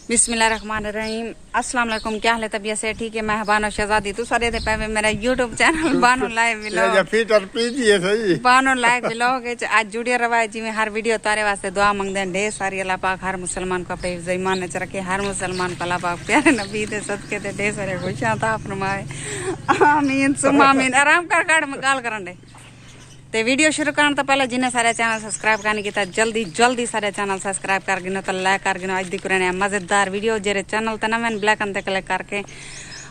बिस्मिल्लाहिर्रहमानिर्रहीम। अस्सलाम वालेकुम। क्या हाल है? तबीयत से ठीक है? मैं बानो शहजादी। तू सारे थे पे मेरा YouTube channel Bano live vlog Bano live vlog आज जुड़े रहा है जी। में हर वीडियो तारे वास्ते दुआ मंगते हैं ढेर सारी। अल्लाह पाक हर मुसलमान को अपने हिफ्ज़ ईमान में रखे। हर मुसलमान को अल्लाह पाक प्यारे नबी दे सदके दे ढेर सारे खुशियां अता फरमाए। आमीन सुम्मा आमीन। आराम कर गाल करन दे ते वीडियो शुरू करने तो पहले जिन्हें सारे चैनल सब्सक्राइब करने की जल्दी सारे चैनल सब्सक्राइब कर गिनो तो लाइक कर गिनो। आज दिख रहे मजेदार वीडियो जेरे चैनल ते ना मैंने ब्लैक अंते क्लिक करके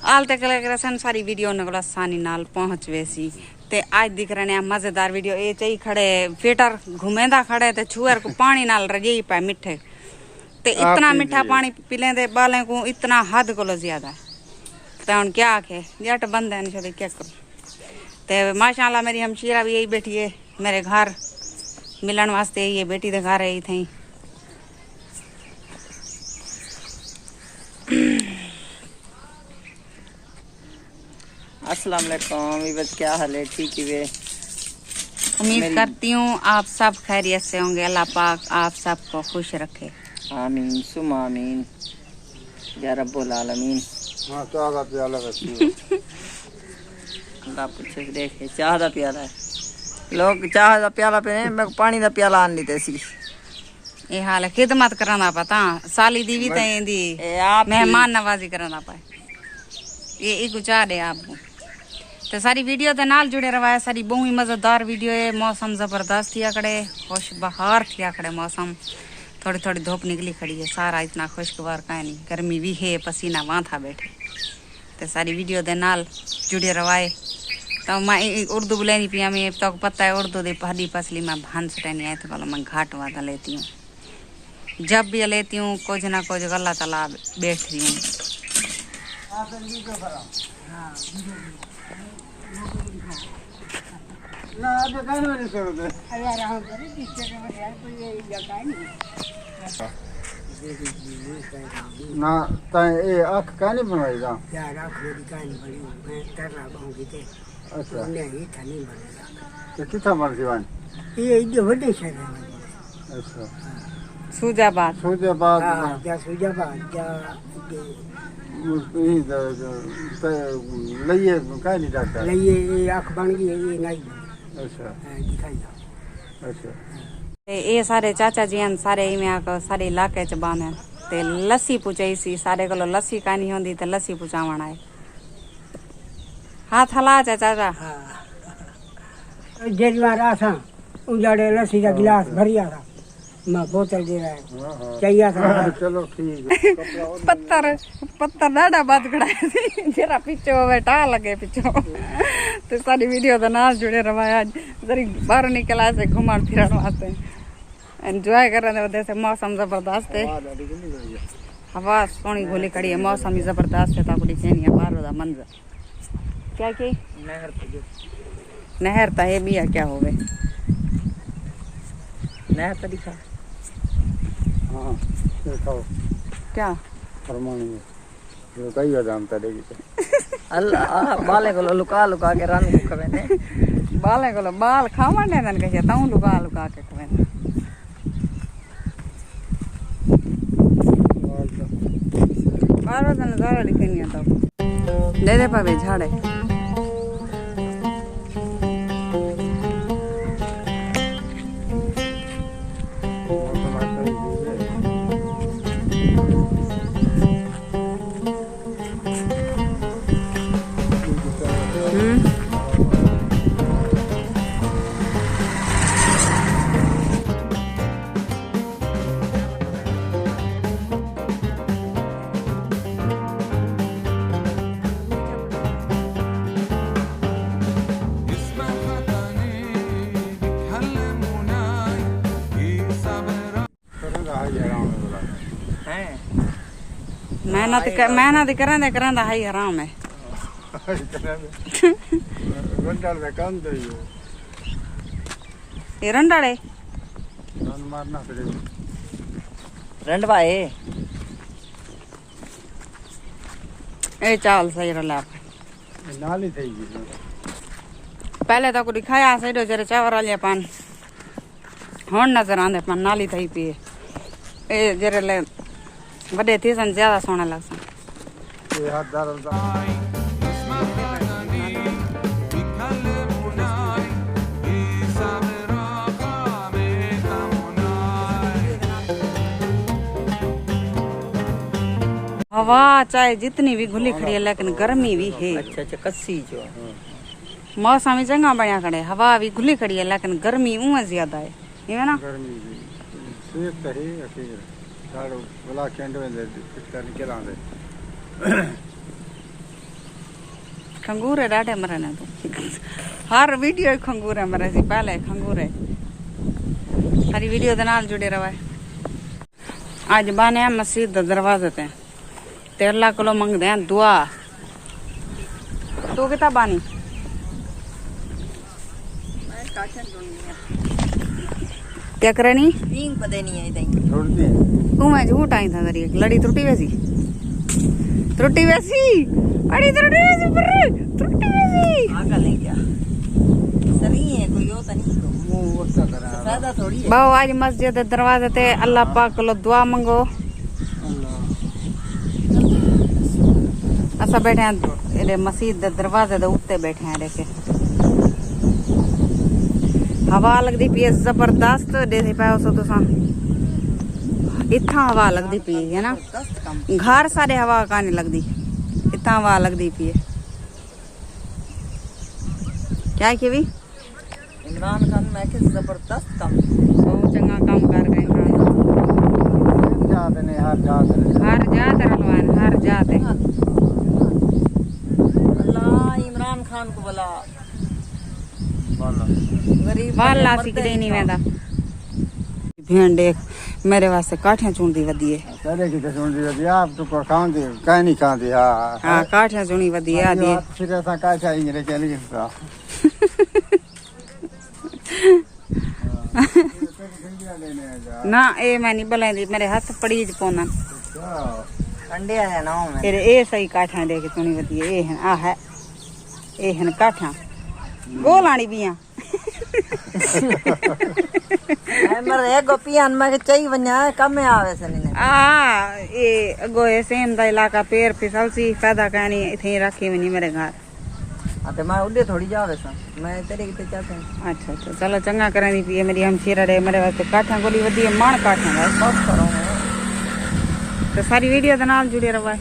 आल ते क्लिक करे सारी वीडियो उन्हें आसानी नाल पहुंच वैसी। ते आज दिख रहे मजेदार वीडियो ये चाहिए खड़े फिटर घूमेंदा खड़े ते छुअर को पानी नाल रजी पाए मिठे ते इतना मीठा पानी पी लेंदे बालें को इतना हद को ज्यादा। तो हम क्या आखे जट बंद है नहीं क्या करूं। ते माशाल्लाह मेरी हमशीरा भी यही बैठी है मेरे घर मिलन वास्ते। ये बेटी दे घर आई थी। अस्सलाम वालेकुम। बस क्या हाल है? ठीक है। उम्मीद करती हूँ आप सब खैरियत से होंगे। अल्लाह पाक आप सबको खुश रखे। आमीन सुमा आमीन या रब्बुल आलमीन। हाँ चाह का प्याला अल्लाह पूछे देखे चाह का प्याला है। लोग चाह का प्याला पे मैं पानी का प्याला आन लीते सी। ये हाल है खिदमत करना पता साली दी भी दी मेहमान नवाजी करना पाए ये गुजार है आपको। तो सारी वीडियो के नाल जुड़े रहा है। सारी बहुत ही मजेदार वीडियो है। मौसम जबरदस्त थिया खड़े खुश बहार थिया खड़े मौसम। थोड़ी थोड़ी धूप निकली खड़ी है। सारा इतना खुशगवार का नहीं गर्मी भी है पसीना वहाँ था बैठे। तो सारी वीडियो के नाल जुड़े रवाए। तो मैं उर्दू बोलेनी पिया मैं तो पता है उर्दू दे पहली पसली मैं भान सटनी आए तो मैं घाट वादा लेती हूँ। जब भी लेती हूँ कुछ ना कुछ गलत अला बैठती हूँ। ना ये आँख का नहीं बनवाई था यार आँख मेरी का नहीं बनी मैं कर रहा हूँ कि अच्छा नहीं था नहीं बनेगा। तो कितना मर जीवन ये जो बड़े शहर है। अच्छा सूजाबाद हाँ क्या सूजाबाद क्या लइए का नहीं डॉक्टर ये आँख बन गई ये नहीं बनी। अच्छा दिखाई अच्छा ये सारे चाचा जी हैं सारे इवें सारे इलाके च बांधे ते लस्सी पुचाई सी सारे को लस्सी का नहीं होंदी ते लस्सी पुचावण आए। हाथ हला चाचा हाँ जेल में रहा था उजाड़े लस्सी का गिलास भरिया था मैं बोतल दे रहा है चाहिए था। चलो ठीक है पत्थर डाडा बात खड़ाया सी जरा पीछे बेटा लगे पीछे। तो सारी वीडियो का नाल जुड़े रहा आज जरी बाहर निकला से घुमन फिरन वास्ते एंजॉय कर रहे थे। मौसम जबरदस्त है हवा सोनी घोली खड़ी है। मौसम ही जबरदस्त है। ताकि दिखेनी है बाहर का मंजर क्या की नहर था ये भी है क्या हो गए नहर तो दिखा। हाँ दिखाओ क्या फरमानी है कई बार जानता देगी अल्लाह बाले को लुका लुका के रन को खवेने बाले को बाल खावन ने नन कहिया ताऊ लुका लुका के खवेने बारो दिन जारा दिखनी है तो दे दे पावे झाड़े मेहनत करें हाई हराम है। ये रंडाड़े मारना रंडवा है ए चावल सही रहा नाली थी पहले तो कुछ खाया सही जरे चावल वाले पान हुन नजर आंदे पान नाली थी पी ए जरे ले वडे थी सन ज्यादा सोना लगसन। ये हाथ दार हवा चाहे जितनी भी घुली खड़ी है लेकिन गर्मी भी है। अच्छा अच्छा कस्सी जो मौसम चंगा बनया खड़े, हवा भी घुली खड़ी है लेकिन गर्मी उं ज्यादा है ये ना। गर्मी भी सेक तो है अखीर दाड़ो बला कैंड में पिटकर निकल आंदे। खंगूर डाटे मरे ना तो हर वीडियो खंगूर मरे सी पहले खंगूर सारी वीडियो दे नाल जुड़े रहा है। आज बाने मस्जिद दा दरवाजे ते 13 किलो मंगदे हैं दुआ। तू किता बानी क्या करनी तीन पता नहीं है इधर छोड़ दे तू मैं झूठ आई था तेरी लड़ी त्रुटी वैसी अड़ी त्रुटी वैसी पर त्रुटी वैसी आगा नहीं क्या सही है कोई होता नहीं तो मुंह वरता करा फायदा थोड़ी है। बाओ आज मस्जिद दरवाजे ते अल्लाह पाक को दुआ मंगो। असा बैठे हैं मस्जिद दे दरवाजे दे उत्ते बैठे हैं देखे हवा लगदी पी जबरदस्त देसी पाओ सो तुसा इतना हवा लगदी पी है ना। घर सारे हवा काने लगदी इतना हवा लगदी पी है क्या की भी इमरान खान मैं के जबरदस्त काम बहुत चंगा काम कर गए इमरान। जात ने हर जात रलवान हर जात है। अल्लाह इमरान खान को बोला गरीब वाला सिकदे नहीं वेंदा भेड़ देख मेरे वास्ते काठियां चुनदी वदी है। करे की तो सुन दी आप तो को खांदे काई नहीं खांदे। हां हां काठियां चुनी वदी है आदि फिर ऐसा का चाहिए चल गया ना ए मैं नहीं बुलांदी मेरे हाथ पड़ी ज पोना अंडे आया ना मैं फिर ए सही काठियां दे के चुनी वदी है। ए है आ है ए हन काठियां गोलानी बिया मर एक गोपियान में चाहिए वन्या कम आवे से नहीं आ ए गोए सेम दा इलाका पेर फिसल सी फायदा कहनी इथे रखी वनी मेरे घर। अते मैं उड़े थोड़ी जावे सा मैं तेरे किते चाहते हैं। अच्छा अच्छा चलो चंगा करनी पी मेरी हमशीरा रे मेरे वास्ते काठियां गोली वदी है माण काठियां सब करो तो सारी वीडियो दे नाल जुड़े रहो।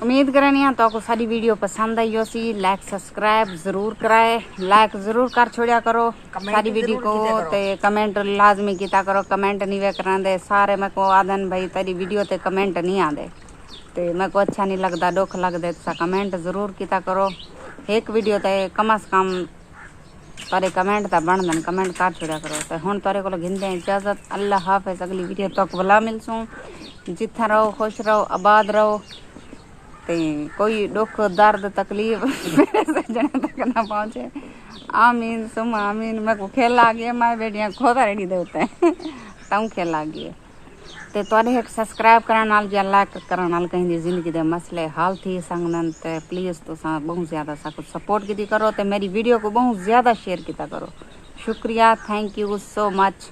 उम्मीद करनी है तो आपको सारी वीडियो पसंद आई हो सी। लाइक सब्सक्राइब जरूर कराए लाइक जरूर कर छोड़िया करो सारी वीडियो को ते कमेंट लाजमी किया करो। कमेंट नहीं वे करांदे सारे मैं को आदन भाई तेरी वीडियो ते कमेंट नहीं आंदे ते मैं को अच्छा नहीं लगता दुख लगदे तो कमेंट जरूर किया करो। एक वीडियो ते कम से कम तारे कमेंट ता बन देन कमेंट कर छोड़िया करो। तो हुण तारे को घिंदे इजाजत अल्लाह हाफिज अगली वीडियो तक भला मिलसूं। जिथे रहो खुश रहो आबाद रहो ते कोई दुख दर्द तकलीफ जने तक ना पहुंचे। आमीन सुम आमीन। मैं को खेल आ गया मैं बेटियां खोदा रेडी दे होते ताऊ खेल आ गए ते तोरे एक सब्सक्राइब करन नाल या लाइक करन नाल कहीं दी जिंदगी दे मसले हल थी संगन ते प्लीज तुसा बहुत ज्यादा सा कुछ सपोर्ट की करो ते मेरी वीडियो को बहुत ज्यादा शेयर किया करो। शुक्रिया थैंक यू सो मच।